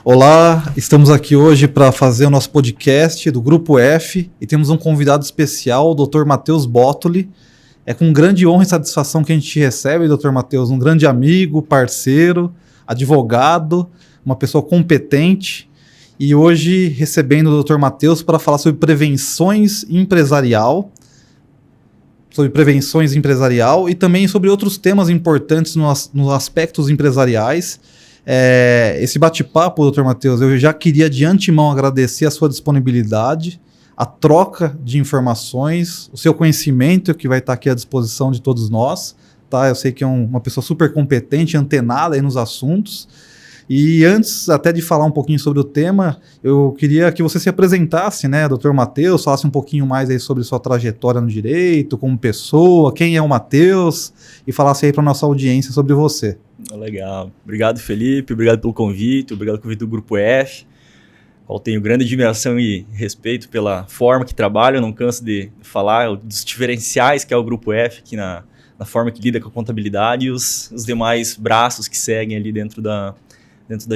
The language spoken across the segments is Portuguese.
Olá, estamos aqui hoje para fazer o nosso podcast do Grupo F e temos um convidado especial, o Dr. Matheus Bottoli. É com grande honra e satisfação que a gente recebe, Dr. Matheus, um grande amigo, parceiro, advogado, uma pessoa competente. E hoje recebendo o Dr. Matheus para falar sobre prevenções empresarial e também sobre outros temas importantes nos aspectos empresariais. Esse bate-papo, Dr. Matheus, eu já queria de antemão agradecer a sua disponibilidade, a troca de informações, o seu conhecimento que vai estar aqui à disposição de todos nós. Tá? Eu sei que é uma pessoa super competente, antenada aí nos assuntos. E antes até de falar um pouquinho sobre o tema, eu queria que você se apresentasse, né, Dr. Matheus, falasse um pouquinho mais aí sobre sua trajetória no direito, como pessoa, quem é o Matheus, e falasse aí para nossa audiência sobre você. Legal. Obrigado, Felipe. Obrigado pelo convite. Obrigado pelo convite do Grupo F, qual tenho grande admiração e respeito pela forma que trabalha. Eu não canso de falar dos diferenciais que é o Grupo F aqui na forma que lida com a contabilidade e os demais braços que seguem ali dentro da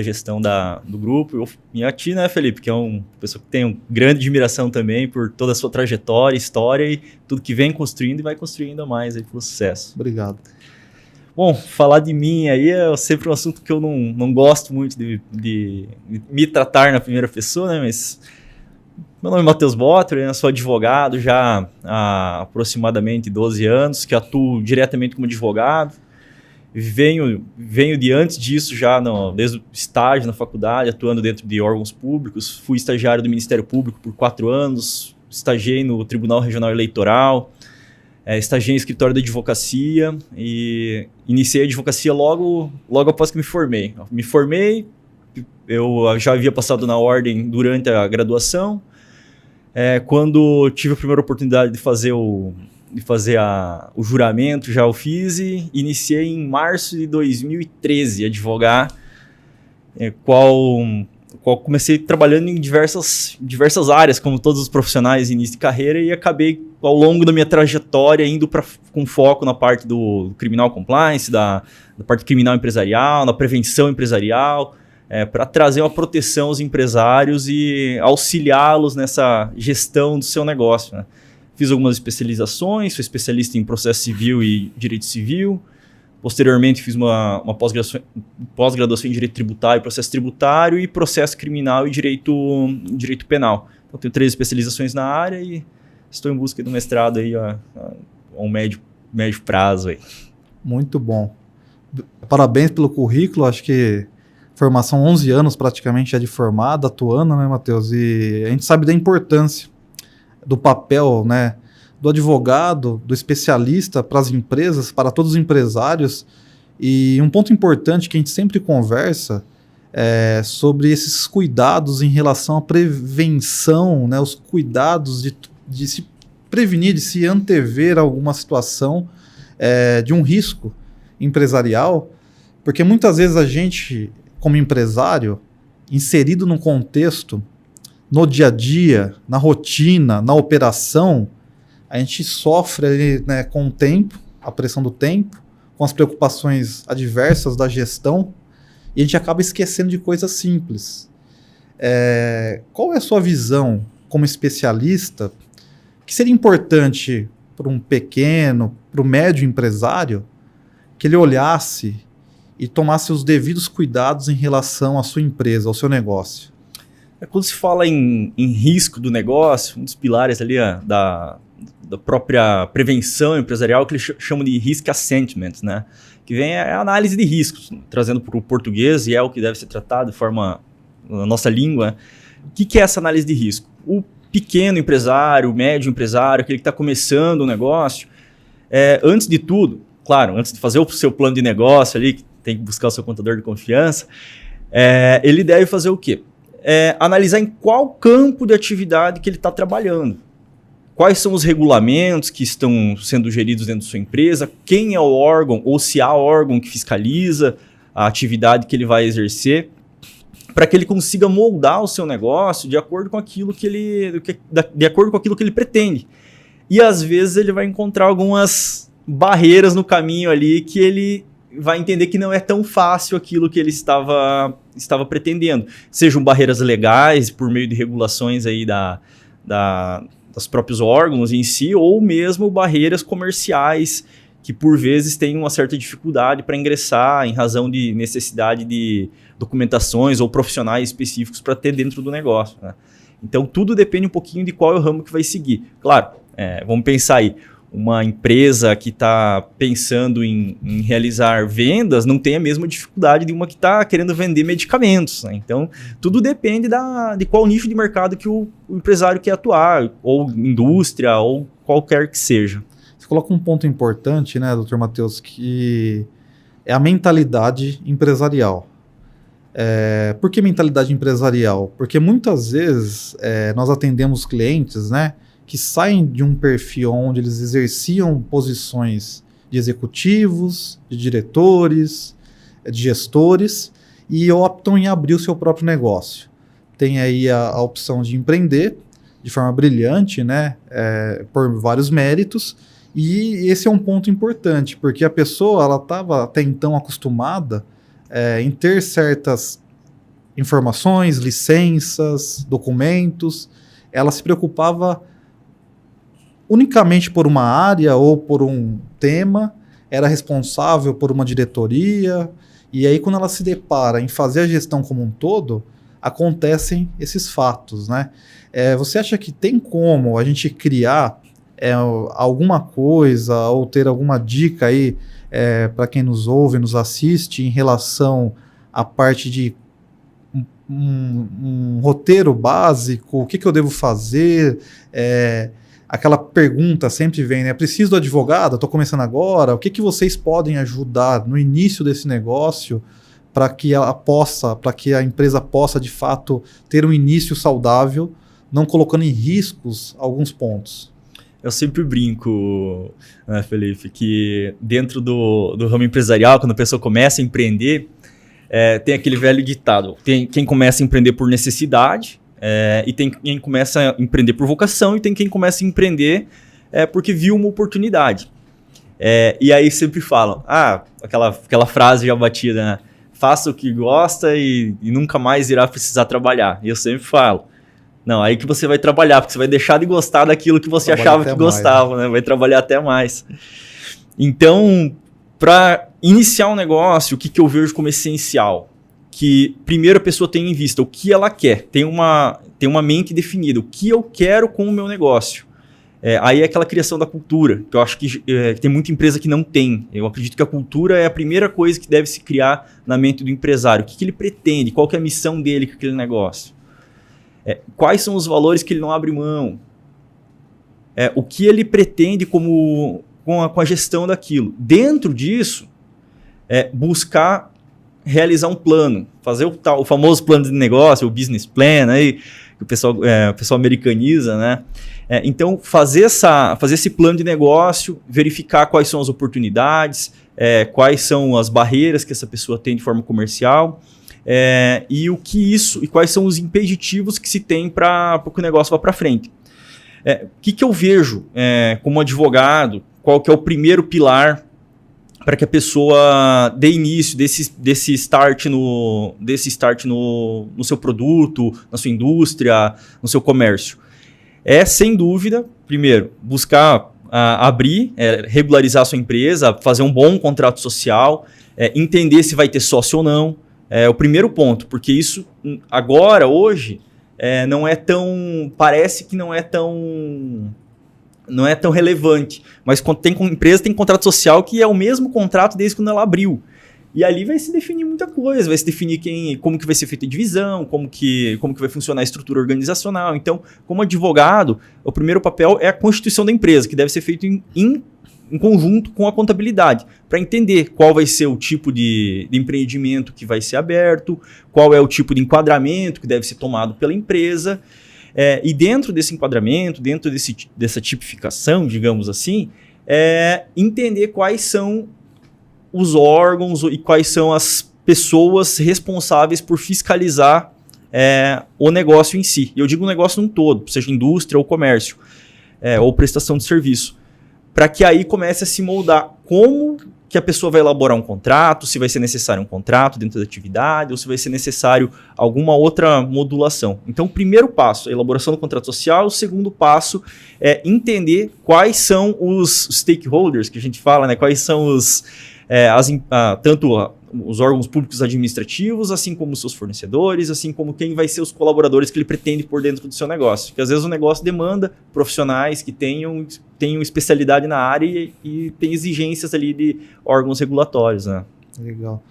gestão do grupo. E a ti, né, Felipe, que é uma pessoa que tem grande admiração também por toda a sua trajetória, história e tudo que vem construindo e vai construindo ainda mais aí pelo sucesso. Obrigado. Bom, falar de mim aí é sempre um assunto que eu não gosto muito de me tratar na primeira pessoa, né? Mas meu nome é Matheus Bottoli, eu sou advogado já há aproximadamente 12 anos, que atuo diretamente como advogado. Venho de antes disso já, desde o estágio na faculdade, atuando dentro de órgãos públicos. Fui estagiário do Ministério Público por 4 anos, estagiei no Tribunal Regional Eleitoral, estagiei em escritório de advocacia e iniciei a advocacia logo após que me formei. Me formei, eu já havia passado na ordem durante a graduação. Quando tive a primeira oportunidade de fazer o juramento, já o fiz e iniciei em março de 2013 a advogar, qual comecei trabalhando em diversas áreas, como todos os profissionais em início de carreira, e acabei, ao longo da minha trajetória, indo com foco na parte do criminal compliance, da parte criminal empresarial, na prevenção empresarial, para trazer uma proteção aos empresários e auxiliá-los nessa gestão do seu negócio, né? Fiz algumas especializações, sou especialista em processo civil e direito civil. Posteriormente, fiz uma pós-graduação em direito tributário, processo tributário e processo criminal e direito penal. Então, tenho 3 especializações na área e estou em busca de um mestrado aí a um médio prazo aí. Muito bom. Parabéns pelo currículo, acho que formação 11 anos praticamente já de formado, atuando, né, Matheus? E a gente sabe da importância do papel, né, do advogado, do especialista para as empresas, para todos os empresários. E um ponto importante que a gente sempre conversa é sobre esses cuidados em relação à prevenção, né, os cuidados de se prevenir, de se antever alguma situação de um risco empresarial, porque muitas vezes a gente, como empresário, inserido num contexto, no dia a dia, na rotina, na operação, a gente sofre, né, com o tempo, a pressão do tempo, com as preocupações adversas da gestão, e a gente acaba esquecendo de coisas simples. Qual é a sua visão como especialista que seria importante para um pequeno, para o médio empresário, que ele olhasse e tomasse os devidos cuidados em relação à sua empresa, ao seu negócio? Quando se fala em risco do negócio, um dos pilares ali da própria prevenção empresarial, que eles chamam de risk assessment, né? Que vem a análise de riscos, trazendo para o português, e é o que deve ser tratado de forma, na nossa língua. O que é essa análise de risco? O pequeno empresário, o médio empresário, aquele que está começando o negócio, antes de tudo, claro, antes de fazer o seu plano de negócio ali, que tem que buscar o seu contador de confiança, ele deve fazer o quê? Analisar em qual campo de atividade que ele está trabalhando. Quais são os regulamentos que estão sendo geridos dentro da sua empresa, quem é o órgão ou se há órgão que fiscaliza a atividade que ele vai exercer, para que ele consiga moldar o seu negócio de acordo com aquilo que ele pretende. E às vezes ele vai encontrar algumas barreiras no caminho ali que ele vai entender que não é tão fácil aquilo que ele estava estava pretendendo. Sejam barreiras legais, por meio de regulações aí dos próprios órgãos em si, ou mesmo barreiras comerciais, que por vezes têm uma certa dificuldade para ingressar em razão de necessidade de documentações ou profissionais específicos para ter dentro do negócio, né? Então, tudo depende um pouquinho de qual é o ramo que vai seguir. Claro, vamos pensar aí, uma empresa que está pensando em realizar vendas não tem a mesma dificuldade de uma que está querendo vender medicamentos, né? Então, tudo depende de qual nicho de mercado que o empresário quer atuar, ou indústria, ou qualquer que seja. Você coloca um ponto importante, né, Dr. Matheus, que é a mentalidade empresarial. Por que mentalidade empresarial? Porque muitas vezes nós atendemos clientes, né, que saem de um perfil onde eles exerciam posições de executivos, de diretores, de gestores, e optam em abrir o seu próprio negócio. Tem aí a opção de empreender de forma brilhante, né, por vários méritos, e esse é um ponto importante, porque a pessoa ela estava até então acostumada em ter certas informações, licenças, documentos, ela se preocupava unicamente por uma área ou por um tema, era responsável por uma diretoria, e aí quando ela se depara em fazer a gestão como um todo, acontecem esses fatos, né? Você acha que tem como a gente criar alguma coisa ou ter alguma dica aí para quem nos ouve, nos assiste em relação à parte de um roteiro básico, o que eu devo fazer? Aquela pergunta sempre vem, né? Preciso do advogado? Estou começando agora. O que vocês podem ajudar no início desse negócio para que a empresa possa, de fato, ter um início saudável, não colocando em riscos alguns pontos? Eu sempre brinco, né, Felipe, que dentro do ramo empresarial, quando a pessoa começa a empreender, tem aquele velho ditado: tem quem começa a empreender por necessidade, e tem quem começa a empreender por vocação, e tem quem começa a empreender porque viu uma oportunidade. E aí sempre falam, aquela frase já batida, né? Faça o que gosta e nunca mais irá precisar trabalhar. E eu sempre falo, não, aí que você vai trabalhar, porque você vai deixar de gostar daquilo que você achava que gostava, né? Vai trabalhar até mais. Então, para iniciar um negócio, o que eu vejo como essencial? Que primeiro a pessoa tenha em vista o que ela quer, tem uma mente definida, o que eu quero com o meu negócio. Aí é aquela criação da cultura, que eu acho que tem muita empresa que não tem. Eu acredito que a cultura é a primeira coisa que deve se criar na mente do empresário. O que ele pretende, qual que é a missão dele com aquele negócio. Quais são os valores que ele não abre mão. O que ele pretende com a gestão daquilo. Dentro disso, buscar realizar um plano, fazer o famoso plano de negócio, o business plan, aí, que o pessoal americaniza, né? Então, fazer esse plano de negócio, verificar quais são as oportunidades, quais são as barreiras que essa pessoa tem de forma comercial, e quais são os impeditivos que se tem para que o negócio vá para frente. O que eu vejo como advogado, qual que é o primeiro pilar para que a pessoa dê início desse start no seu produto, na sua indústria, no seu comércio? Sem dúvida, primeiro, buscar abrir, regularizar a sua empresa, fazer um bom contrato social, entender se vai ter sócio ou não. É o primeiro ponto, porque isso agora, hoje, não é tão... Parece que não é tão relevante. Mas quando tem empresa, tem contrato social que é o mesmo contrato desde quando ela abriu. E ali vai se definir muita coisa, vai se definir como que vai ser feita a divisão, como que vai funcionar a estrutura organizacional. Então, como advogado, o primeiro papel é a constituição da empresa, que deve ser feito em conjunto com a contabilidade, para entender qual vai ser o tipo de empreendimento que vai ser aberto, qual é o tipo de enquadramento que deve ser tomado pela empresa. E dentro desse enquadramento, dentro dessa tipificação, digamos assim, entender quais são os órgãos e quais são as pessoas responsáveis por fiscalizar o negócio em si. E eu digo o negócio num todo, seja indústria ou comércio, ou prestação de serviço, para que aí comece a se moldar como que a pessoa vai elaborar um contrato, se vai ser necessário um contrato dentro da atividade, ou se vai ser necessário alguma outra modulação. Então, o primeiro passo é a elaboração do contrato social, o segundo passo é entender quais são os stakeholders, que a gente fala, né? Quais são tanto os órgãos públicos administrativos, assim como os seus fornecedores, assim como quem vai ser os colaboradores que ele pretende pôr dentro do seu negócio. Porque às vezes o negócio demanda profissionais que tenham especialidade na área e tem exigências ali de órgãos regulatórios, né? Legal.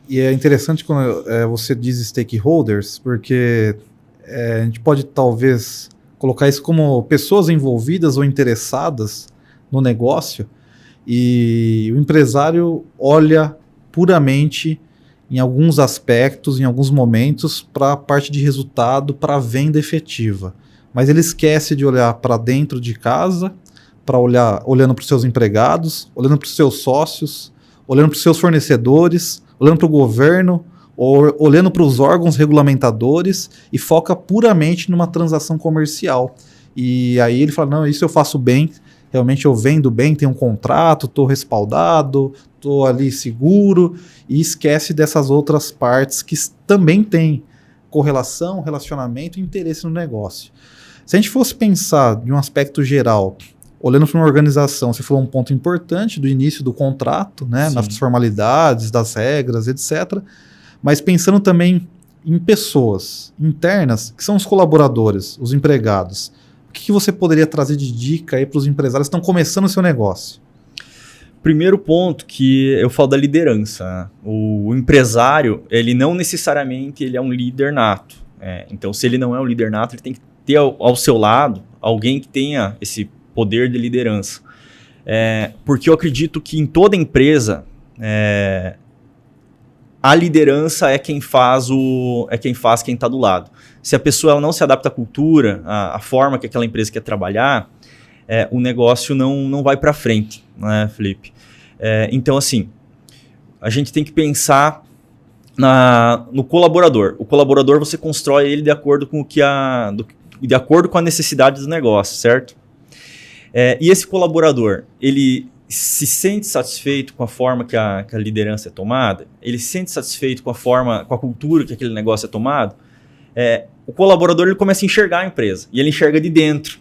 E é interessante quando você diz stakeholders, porque a gente pode talvez colocar isso como pessoas envolvidas ou interessadas no negócio, e o empresário olha puramente em alguns aspectos, em alguns momentos, para a parte de resultado, para a venda efetiva. Mas ele esquece de olhar para dentro de casa, olhando para os seus empregados, olhando para os seus sócios, olhando para os seus fornecedores, olhando para o governo, olhando para os órgãos regulamentadores e foca puramente numa transação comercial. E aí ele fala, não, isso eu faço bem, realmente eu vendo bem, tenho um contrato, estou respaldado, estou ali seguro, e esquece dessas outras partes que também têm correlação, relacionamento e interesse no negócio. Se a gente fosse pensar de um aspecto geral, olhando para uma organização, você falou um ponto importante do início do contrato, né, nas formalidades, das regras, etc., mas pensando também em pessoas internas, que são os colaboradores, os empregados. O que você poderia trazer de dica aí para os empresários que estão começando o seu negócio? Primeiro ponto que eu falo da liderança. Né? O empresário, ele não necessariamente ele é um líder nato. Então, se ele não é um líder nato, ele tem que ter ao seu lado alguém que tenha esse poder de liderança. Porque eu acredito que em toda empresa, a liderança é quem faz quem está do lado. Se a pessoa ela não se adapta à cultura, à forma que aquela empresa quer trabalhar, o negócio não vai para frente, né, Felipe? Então, assim, a gente tem que pensar no colaborador. O colaborador você constrói ele de acordo com de acordo com a necessidade do negócio, certo? E esse colaborador, ele se sente satisfeito com a forma que a liderança é tomada? Ele se sente satisfeito com a cultura que aquele negócio é tomado? O colaborador ele começa a enxergar a empresa e ele enxerga de dentro.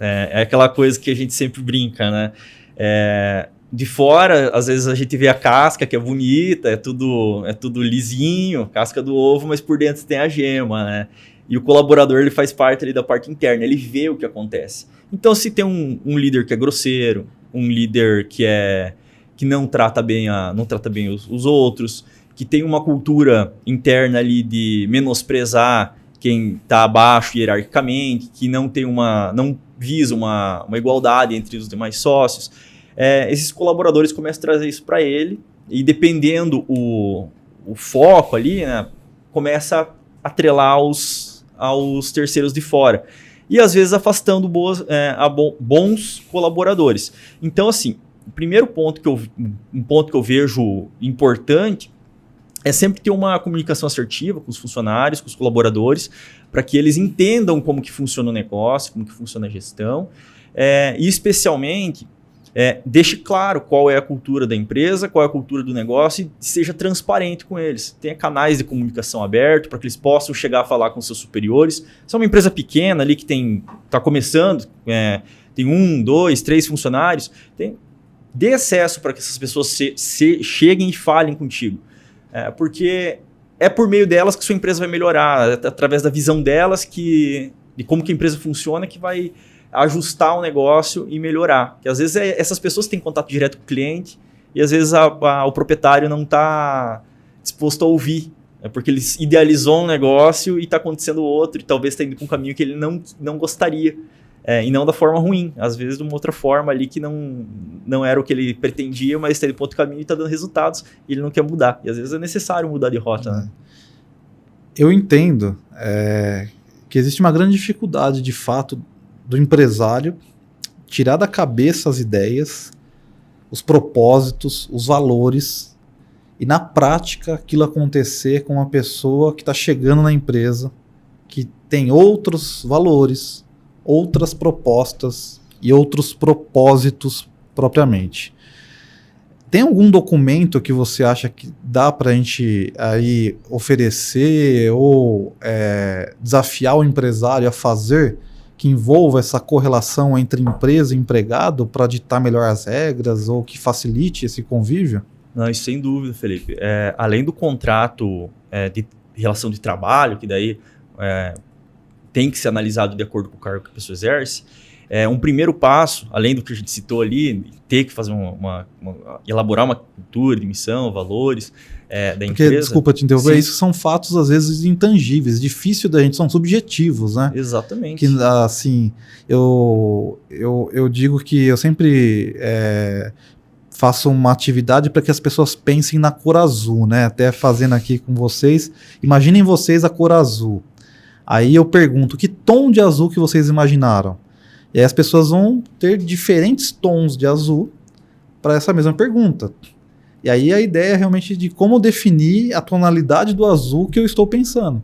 É aquela coisa que a gente sempre brinca, né? De fora, às vezes a gente vê a casca que é bonita, é tudo lisinho, casca do ovo, mas por dentro tem a gema, né? E o colaborador ele faz parte ali da parte interna, ele vê o que acontece. Então, se tem um líder que é grosseiro, um líder que não trata bem os outros, que tem uma cultura interna ali de menosprezar quem está abaixo hierarquicamente, que não visa uma igualdade entre os demais sócios, esses colaboradores começam a trazer isso para ele e dependendo o foco ali, né, começa a atrelar aos terceiros de fora. E às vezes afastando bons colaboradores. Então, assim, o primeiro ponto que eu vejo importante é sempre ter uma comunicação assertiva com os funcionários, com os colaboradores, para que eles entendam como que funciona o negócio, como que funciona a gestão, e especialmente deixe claro qual é a cultura da empresa, qual é a cultura do negócio e seja transparente com eles. Tenha canais de comunicação abertos para que eles possam chegar a falar com seus superiores. Se é uma empresa pequena ali que está começando, tem 1, 2, 3 funcionários, dê acesso para que essas pessoas cheguem e falem contigo. Porque é por meio delas que sua empresa vai melhorar, através da visão delas de como que a empresa funciona que vai ajustar o negócio e melhorar. Porque às vezes essas pessoas têm contato direto com o cliente e às vezes o proprietário não está disposto a ouvir. Porque ele idealizou um negócio e está acontecendo outro e talvez está indo para um caminho que ele não gostaria. E não da forma ruim. Às vezes de uma outra forma ali que não era o que ele pretendia, mas está indo para outro caminho e está dando resultados e ele não quer mudar. E às vezes é necessário mudar de rota. Né? Eu entendo que existe uma grande dificuldade, de fato, do empresário tirar da cabeça as ideias, os propósitos, os valores e na prática aquilo acontecer com uma pessoa que está chegando na empresa, que tem outros valores, outras propostas e outros propósitos propriamente. Tem algum documento que você acha que dá para a gente aí oferecer ou desafiar o empresário a fazer que envolva essa correlação entre empresa e empregado para ditar melhor as regras ou que facilite esse convívio? Não, isso sem dúvida, Felipe. Além do contrato de relação de trabalho, que daí tem que ser analisado de acordo com o cargo que a pessoa exerce, um primeiro passo, além do que a gente citou ali, ter que fazer elaborar uma cultura de missão, valores da empresa. Desculpa te interromper, Sim. isso são fatos às vezes intangíveis, difícil da gente, são subjetivos, né? Exatamente. Que assim, eu digo que eu sempre faço uma atividade para que as pessoas pensem na cor azul, né? Até fazendo aqui com vocês, imaginem vocês a cor azul. Aí eu pergunto, que tom de azul que vocês imaginaram? E aí as pessoas vão ter diferentes tons de azul para essa mesma pergunta. E aí a ideia é realmente de como definir a tonalidade do azul que eu estou pensando.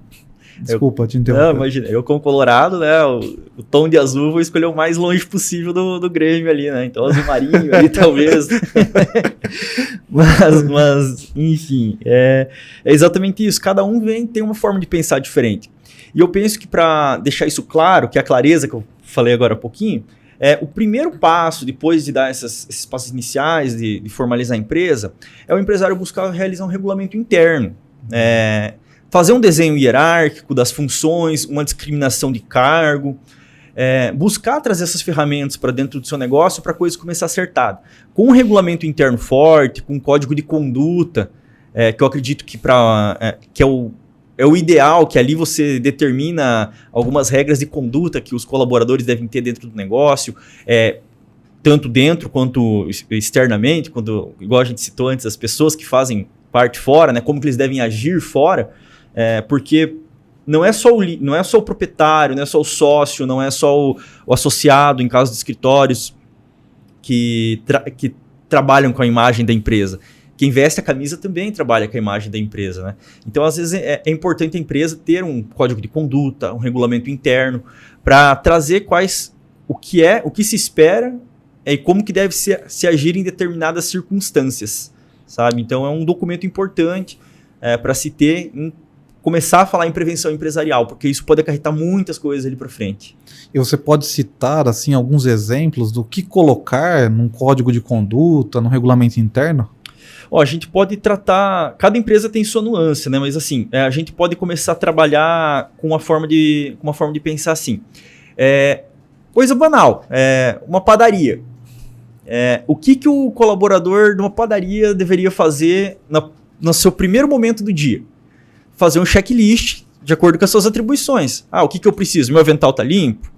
Desculpa te interromper. Não, imagina, eu como colorado, né, o tom de azul vou escolher o mais longe possível do Grêmio ali, né, então azul marinho ali talvez. mas enfim, é exatamente isso, cada um tem uma forma de pensar diferente. E eu penso que para deixar isso claro, que é a clareza que eu falei agora há pouquinho, o primeiro passo, depois de dar esses passos iniciais, de formalizar a empresa, é o empresário buscar realizar um regulamento interno. Fazer um desenho hierárquico das funções, uma discriminação de cargo, buscar trazer essas ferramentas para dentro do seu negócio para a coisa começar acertada. Com um regulamento interno forte, com um código de conduta, que eu acredito que é o ideal, que ali você determina algumas regras de conduta que os colaboradores devem ter dentro do negócio, tanto dentro quanto externamente, igual a gente citou antes, as pessoas que fazem parte fora, né, como que eles devem agir fora, porque não é só o proprietário, não é só o sócio, não é só o associado, em caso de escritórios, que trabalham com a imagem da empresa. Quem veste a camisa também trabalha com a imagem da empresa, né? Então, às vezes, é importante a empresa ter um código de conduta, um regulamento interno, para trazer o que se espera e como que deve se agir em determinadas circunstâncias, sabe? Então, é um documento importante para se ter, começar a falar em prevenção empresarial, porque isso pode acarretar muitas coisas ali para frente. E você pode citar, assim, alguns exemplos do que colocar num código de conduta, num regulamento interno? A gente pode tratar... Cada empresa tem sua nuance, né? Mas assim, a gente pode começar a trabalhar com uma forma de pensar assim. Coisa banal, uma padaria. O que o colaborador de uma padaria deveria fazer no seu primeiro momento do dia? Fazer um checklist de acordo com as suas atribuições. O que eu preciso? Meu avental está limpo?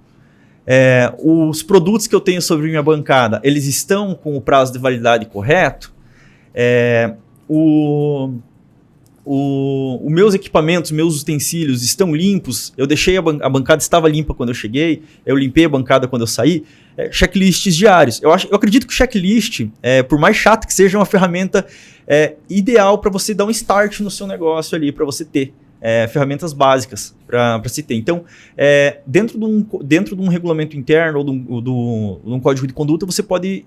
Os produtos que eu tenho sobre minha bancada, eles estão com o prazo de validade correto? Os meus equipamentos, meus utensílios estão limpos? Eu deixei a bancada estava limpa quando eu cheguei, eu limpei a bancada quando eu saí. Checklists diários. Eu acredito que o checklist, por mais chato que seja, é uma ferramenta ideal para você dar um start no seu negócio ali, para você ter ferramentas básicas para se ter. Então, dentro de um regulamento interno ou de um código de conduta, você pode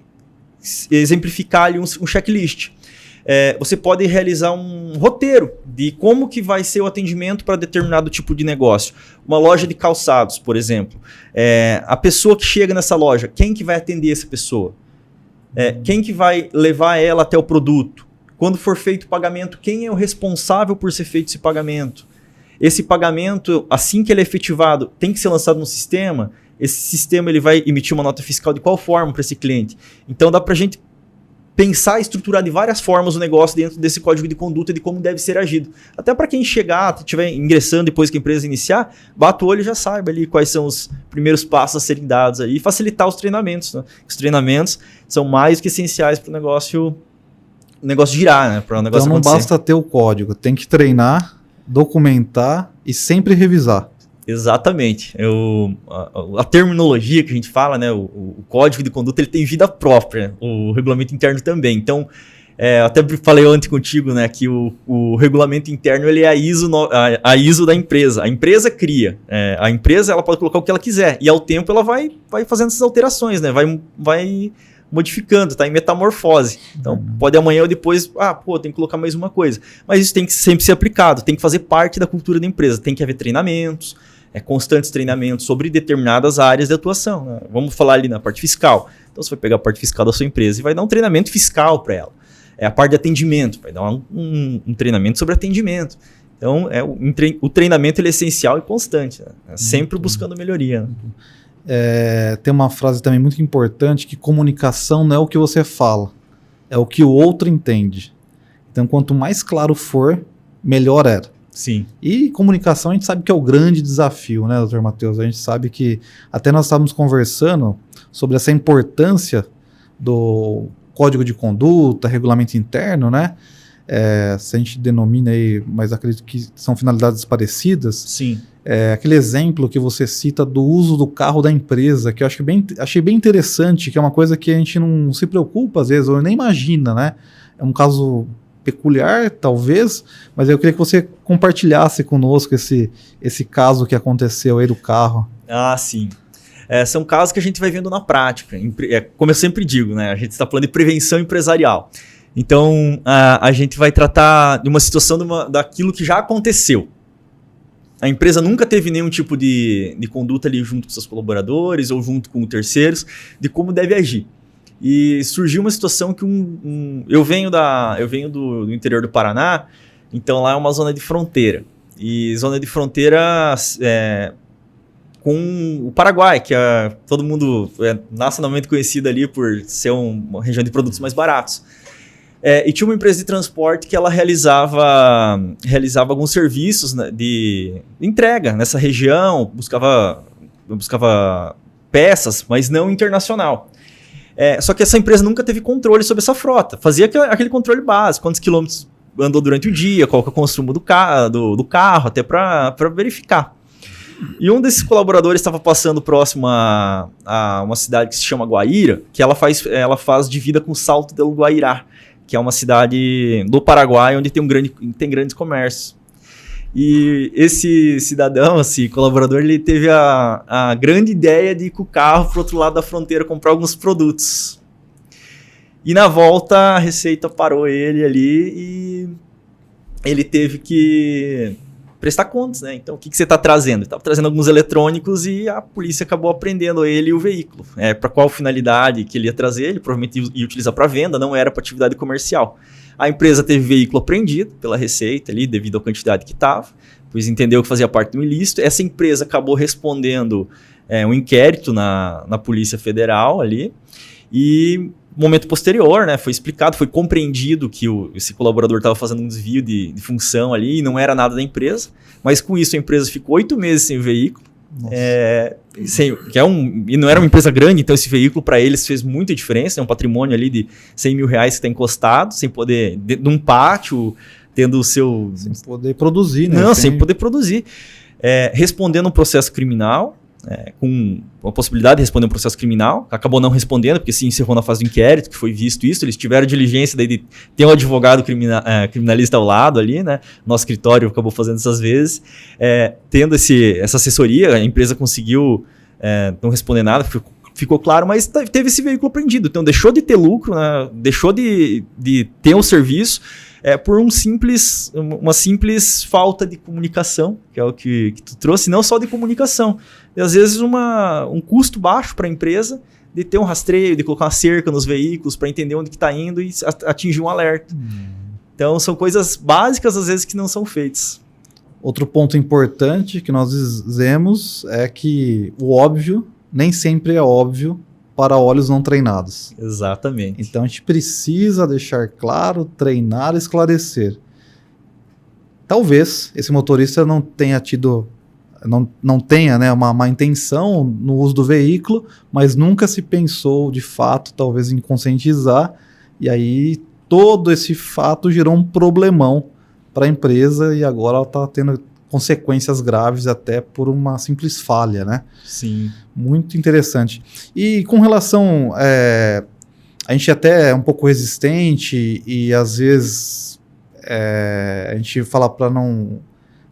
exemplificar ali um checklist. Você pode realizar um roteiro de como que vai ser o atendimento para determinado tipo de negócio. Uma loja de calçados, por exemplo. A pessoa que chega nessa loja, quem que vai atender essa pessoa? Quem que vai levar ela até o produto? Quando for feito o pagamento, quem é o responsável por ser feito esse pagamento? Esse pagamento, assim que ele é efetivado, tem que ser lançado no sistema. Esse sistema ele vai emitir uma nota fiscal de qual forma para esse cliente? Então dá para a gente pensar e estruturar de várias formas o negócio dentro desse código de conduta de como deve ser agido. Até para quem chegar, estiver ingressando depois que a empresa iniciar, bata o olho e já saiba ali quais são os primeiros passos a serem dados aí e facilitar os treinamentos. Né? Os treinamentos são mais que essenciais para o negócio girar, né? Para o negócio acontecer. Então não basta ter o código, tem que treinar, documentar e sempre revisar. Exatamente. A terminologia que a gente fala, né, o código de conduta, ele tem vida própria, o regulamento interno também. Então, até falei ontem contigo, né, que o regulamento interno ele é a ISO da empresa. A empresa cria. A empresa ela pode colocar o que ela quiser e ao tempo ela vai fazendo essas alterações, né, vai modificando, está em metamorfose. Então, pode amanhã ou depois, tem que colocar mais uma coisa. Mas isso tem que sempre ser aplicado, tem que fazer parte da cultura da empresa. Tem que haver treinamentos, constantes treinamentos sobre determinadas áreas de atuação. Né? Vamos falar ali na parte fiscal. Então, você vai pegar a parte fiscal da sua empresa e vai dar um treinamento fiscal para ela. A parte de atendimento, vai dar um treinamento sobre atendimento. Então, o treinamento ele é essencial e constante, né? Sempre buscando melhoria. Né? Tem uma frase também muito importante, que comunicação não é o que você fala, é o que o outro entende. Então, quanto mais claro for, melhor era. Sim. E comunicação a gente sabe que é o grande desafio, né, Dr. Matheus? A gente sabe que até nós estávamos conversando sobre essa importância do código de conduta, regulamento interno, né? Se a gente denomina aí, mas acredito que são finalidades parecidas. Sim. Aquele exemplo que você cita do uso do carro da empresa, que eu achei bem interessante, que é uma coisa que a gente não se preocupa às vezes, ou nem imagina, né? É um caso peculiar, talvez, mas eu queria que você compartilhasse conosco esse caso que aconteceu aí do carro. Sim. São casos que a gente vai vendo na prática. Como eu sempre digo, né? A gente está falando de prevenção empresarial. Então, a gente vai tratar de uma situação daquilo que já aconteceu. A empresa nunca teve nenhum tipo de conduta ali junto com seus colaboradores ou junto com terceiros de como deve agir. E surgiu uma situação que eu venho do interior do Paraná, então lá é uma zona de fronteira. E zona de fronteira com o Paraguai, que todo mundo é nacionalmente conhecido ali por ser uma região de produtos mais baratos. E tinha uma empresa de transporte que ela realizava alguns serviços, né, de entrega nessa região, buscava peças, mas não internacional. Só que essa empresa nunca teve controle sobre essa frota. Fazia aquele controle básico, quantos quilômetros andou durante o dia, qual que é o consumo do carro, até para verificar. E um desses colaboradores estava passando próximo a uma cidade que se chama Guaíra, que ela faz divisa com Salto del Guairá, que é uma cidade do Paraguai onde tem grandes comércios. E esse cidadão, esse colaborador, ele teve a grande ideia de ir com o carro para o outro lado da fronteira comprar alguns produtos. E na volta a Receita parou ele ali e ele teve que prestar contas, né? Então, o que você está trazendo? Ele estava trazendo alguns eletrônicos e a polícia acabou apreendendo ele e o veículo. Para qual finalidade que ele ia trazer? Ele provavelmente ia utilizar para venda, não era para atividade comercial. A empresa teve veículo apreendido pela Receita ali, devido à quantidade que estava, pois entendeu que fazia parte do ilícito. Essa empresa acabou respondendo um inquérito na Polícia Federal ali e no momento posterior, né, foi explicado, foi compreendido que esse colaborador estava fazendo um desvio de função ali e não era nada da empresa, mas com isso a empresa ficou 8 meses sem o veículo. E não era uma empresa grande, então esse veículo para eles fez muita diferença, é um patrimônio ali de R$100 mil que está encostado, sem poder, num pátio, tendo o seu... Sem poder produzir, né? Não, sem poder produzir. Respondendo um processo criminal, com a possibilidade de responder um processo criminal, acabou não respondendo, porque se encerrou na fase do inquérito, que foi visto isso, eles tiveram diligência daí de ter um advogado criminalista ao lado ali, né? Nosso escritório acabou fazendo essas vezes, tendo essa assessoria, a empresa conseguiu não responder nada, ficou claro, mas teve esse veículo apreendido, então deixou de ter lucro, né? Deixou de ter um serviço, por uma simples falta de comunicação, que é o que tu trouxe, não só de comunicação, e às vezes um custo baixo para a empresa de ter um rastreio, de colocar uma cerca nos veículos para entender onde que está indo e atingir um alerta. Então são coisas básicas às vezes que não são feitas. Outro ponto importante que nós dizemos é que o óbvio nem sempre é óbvio para olhos não treinados. Exatamente. Então a gente precisa deixar claro, treinar, esclarecer. Talvez esse motorista não tenha né, uma má intenção no uso do veículo, mas nunca se pensou de fato, talvez, em conscientizar, e aí todo esse fato gerou um problemão para a empresa e agora ela está tendo consequências graves até por uma simples falha, né? Sim. Muito interessante. E com relação... a gente até é um pouco resistente e às vezes a gente fala para não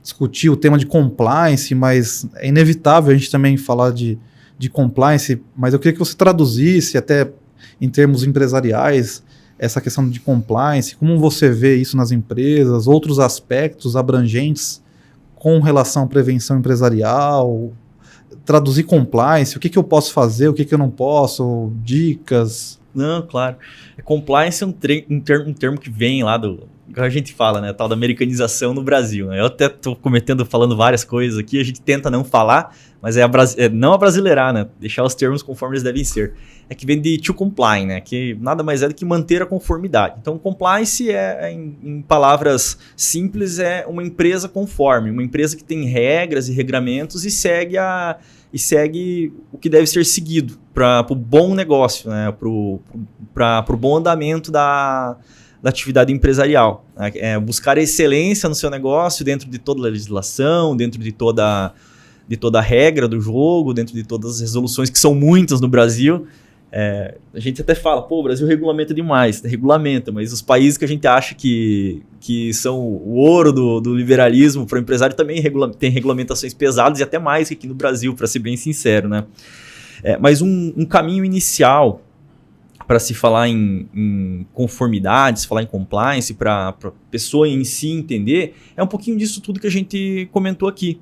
discutir o tema de compliance, mas é inevitável a gente também falar de compliance, mas eu queria que você traduzisse até em termos empresariais, essa questão de compliance, como você vê isso nas empresas, outros aspectos abrangentes com relação à prevenção empresarial, traduzir compliance, o que eu posso fazer, o que eu não posso, dicas... Não, claro. Compliance é um termo que vem lá que a gente fala, né? Tal da americanização no Brasil. Né? Eu até estou falando várias coisas aqui, a gente tenta não falar, mas não abrasileirar, né? Deixar os termos conforme eles devem ser. É que vem de to comply, né? Que nada mais é do que manter a conformidade. Então, compliance em palavras simples, é uma empresa conforme, uma empresa que tem regras e regramentos e segue o que deve ser seguido para o bom negócio, né? Para o bom andamento da atividade empresarial. Buscar excelência no seu negócio dentro de toda a legislação, dentro de toda a regra do jogo, dentro de todas as resoluções, que são muitas no Brasil. A gente até fala, o Brasil regulamenta demais, regulamenta, mas os países que a gente acha que são o ouro do liberalismo para o empresário também tem regulamentações pesadas e até mais que aqui no Brasil, para ser bem sincero, né? Mas um caminho inicial para se falar em conformidade, se falar em compliance, para a pessoa em si entender, é um pouquinho disso tudo que a gente comentou aqui.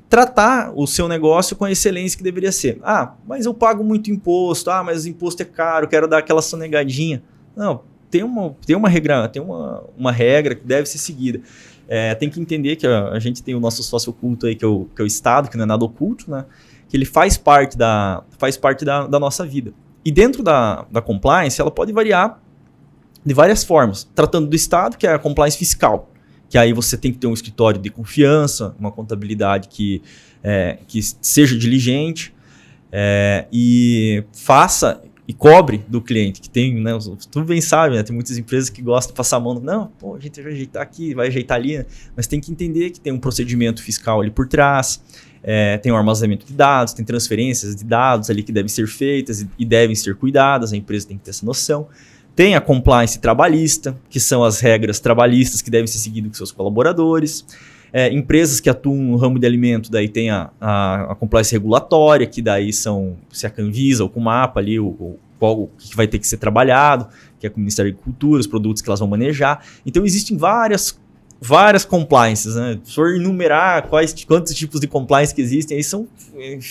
Tratar o seu negócio com a excelência que deveria ser. Mas eu pago muito imposto, mas o imposto é caro, quero dar aquela sonegadinha. Não, tem uma regra que deve ser seguida. Tem que entender que a gente tem o nosso sócio oculto aí, que é o Estado, que não é nada oculto, né? Que ele faz parte da nossa vida. E dentro da compliance, ela pode variar de várias formas. Tratando do Estado, que é a compliance fiscal, que aí você tem que ter um escritório de confiança, uma contabilidade que seja diligente e faça e cobre do cliente, que tem, né, tu bem sabe, né, tem muitas empresas que gostam de passar a mão, não, a gente vai ajeitar aqui, vai ajeitar ali, né, mas tem que entender que tem um procedimento fiscal ali por trás, tem um armazenamento de dados, tem transferências de dados ali que devem ser feitas e devem ser cuidadas, a empresa tem que ter essa noção. Tem a compliance trabalhista, que são as regras trabalhistas que devem ser seguidas com seus colaboradores. Empresas que atuam no ramo de alimento, daí tem a compliance regulatória, que daí são se a Anvisa ou com o MAPA ali, o que vai ter que ser trabalhado, que é com o Ministério da Agricultura, os produtos que elas vão manejar. Então existem várias compliances, né? Se for enumerar quantos tipos de compliance que existem, aí são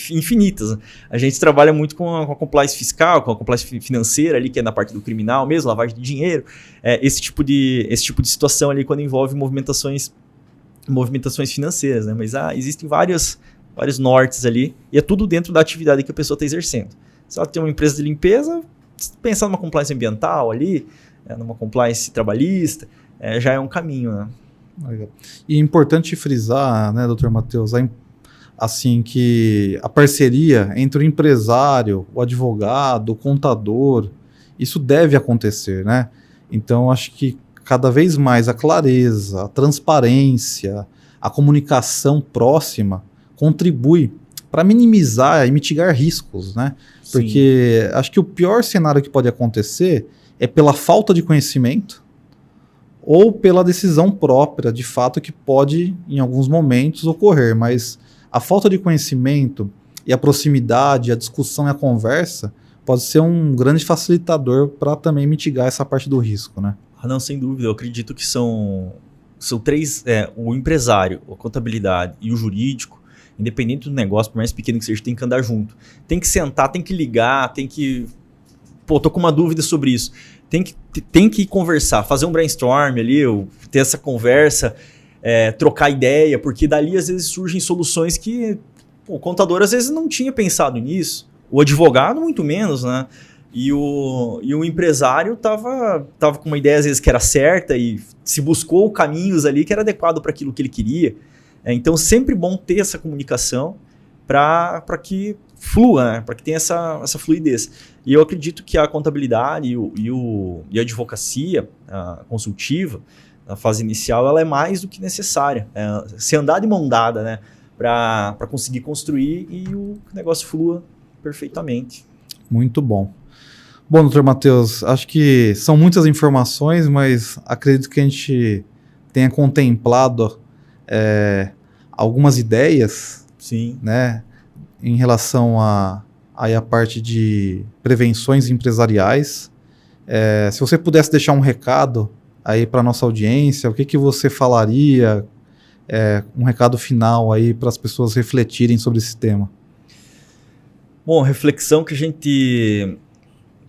infinitas. Né? A gente trabalha muito com a compliance fiscal, com a compliance financeira ali, que é na parte do criminal mesmo, lavagem de dinheiro, esse tipo de situação ali quando envolve movimentações financeiras, né? Mas existem vários nortes ali, e é tudo dentro da atividade que a pessoa está exercendo. Se ela tem uma empresa de limpeza, pensar numa compliance ambiental ali, numa compliance trabalhista, já é um caminho, né? E é importante frisar, né, Dr. Matheus, assim, que a parceria entre o empresário, o advogado, o contador, isso deve acontecer, né? Então, acho que cada vez mais a clareza, a transparência, a comunicação próxima contribui para minimizar e mitigar riscos, né? Sim. Porque acho que o pior cenário que pode acontecer é pela falta de conhecimento ou pela decisão própria, de fato, que pode, em alguns momentos, ocorrer. Mas a falta de conhecimento e a proximidade, a discussão e a conversa pode ser um grande facilitador para também mitigar essa parte do risco, né? Não, sem dúvida. Eu acredito que são três, o empresário, a contabilidade e o jurídico, independente do negócio, por mais pequeno que seja, tem que andar junto. Tem que sentar, tem que ligar, tem que... tô com uma dúvida sobre isso. Tem que conversar, fazer um brainstorm ali, ter essa conversa, trocar ideia, porque dali às vezes surgem soluções que o contador às vezes não tinha pensado nisso, o advogado muito menos, né? E o empresário tava com uma ideia às vezes que era certa e se buscou caminhos ali que era adequado para aquilo que ele queria. Então sempre bom ter essa comunicação para que flua, né? Para que tenha essa fluidez. E eu acredito que a contabilidade e a advocacia a consultiva, na fase inicial, ela é mais do que necessária. Se andar de mão dada, né? Para conseguir construir e o negócio flua perfeitamente. Muito bom. Bom, doutor Matheus, acho que são muitas informações, mas acredito que a gente tenha contemplado algumas ideias, sim, né, em relação à aí a parte de prevenções empresariais. Se você pudesse deixar um recado aí para nossa audiência, o que você falaria, um recado final aí para as pessoas refletirem sobre esse tema? Bom, reflexão que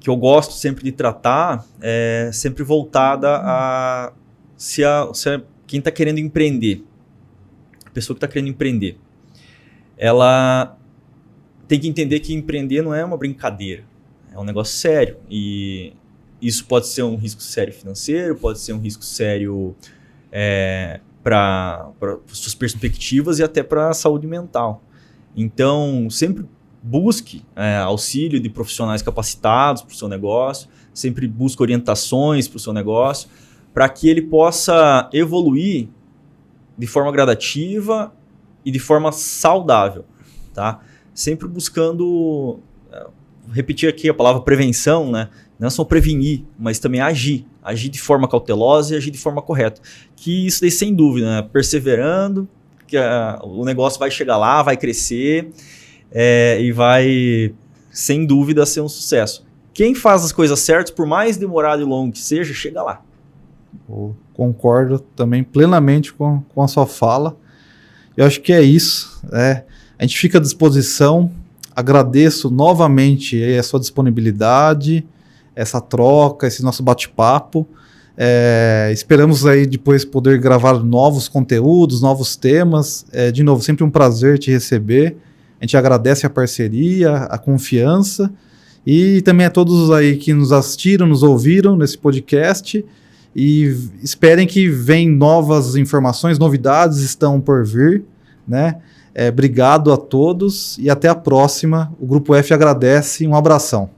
eu gosto sempre de tratar é sempre voltada a quem está querendo empreender, a pessoa que está querendo empreender, ela tem que entender que empreender não é uma brincadeira, é um negócio sério, e isso pode ser um risco sério financeiro, pode ser um risco sério para suas perspectivas e até para a saúde mental. Então, sempre busque auxílio de profissionais capacitados para o seu negócio, sempre busque orientações para o seu negócio, para que ele possa evoluir de forma gradativa e de forma saudável, tá? Sempre buscando, repetir aqui a palavra prevenção, né? Não é só prevenir, mas também agir de forma cautelosa e agir de forma correta. Que isso daí, sem dúvida, né? Perseverando, que o negócio vai chegar lá, vai crescer e vai, sem dúvida, ser um sucesso. Quem faz as coisas certas, por mais demorado e longo que seja, chega lá. Eu concordo também plenamente com a sua fala. Eu acho que é isso. A gente fica à disposição. Agradeço novamente a sua disponibilidade, essa troca, esse nosso bate-papo. Esperamos aí depois poder gravar novos conteúdos, novos temas. De novo, sempre um prazer te receber. A gente agradece a parceria, a confiança e também a todos aí que nos assistiram, nos ouviram nesse podcast. E esperem que venham novas informações, novidades estão por vir, né? Obrigado a todos e até a próxima. O Grupo F agradece. Um abração.